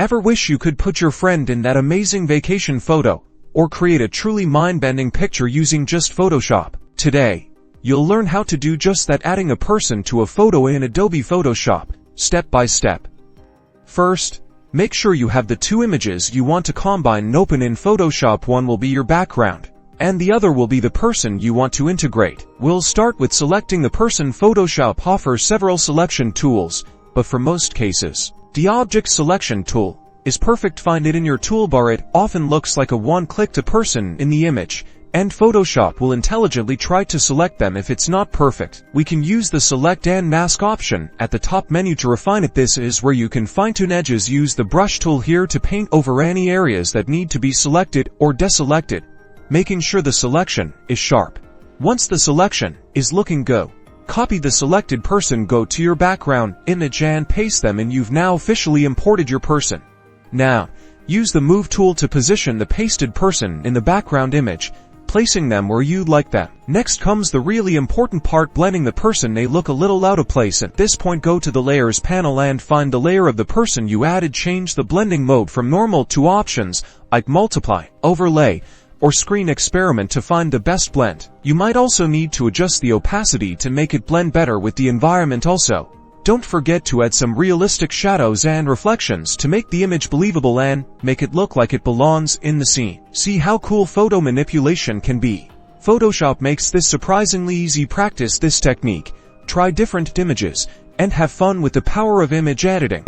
Ever wish you could put your friend in that amazing vacation photo, or create a truly mind-bending picture using just Photoshop? Today, you'll learn how to do just that, adding a person to a photo in Adobe Photoshop, step by step. First, make sure you have the two images you want to combine and open in Photoshop. One will be your background, and the other will be the person you want to integrate. We'll start with selecting the person. Photoshop offers several selection tools, but for most cases, the Object Selection tool is perfect. Find it in your toolbar. It often looks like a one-click to person in the image, and Photoshop will intelligently try to select them if it's not perfect. We can use the Select and Mask option at the top menu to refine it. This is where you can fine-tune edges. Use the Brush tool here to paint over any areas that need to be selected or deselected, making sure the selection is sharp. Once the selection is looking good, copy the selected person, go to your background image and paste them, and you've now officially imported your person. Now, use the Move tool to position the pasted person in the background image, placing them where you'd like them. Next comes the really important part, blending the person. They look a little out of place. At this point, go to the Layers panel and find the layer of the person you added. Change the blending mode from normal to options like Multiply, Overlay, or Screen Experiment to find the best blend. You might also need to adjust the opacity to make it blend better with the environment. Also, don't forget to add some realistic shadows and reflections to make the image believable and make it look like it belongs in the scene. See how cool photo manipulation can be? Photoshop makes this surprisingly easy. Practice this technique, try different images, and have fun with the power of image editing.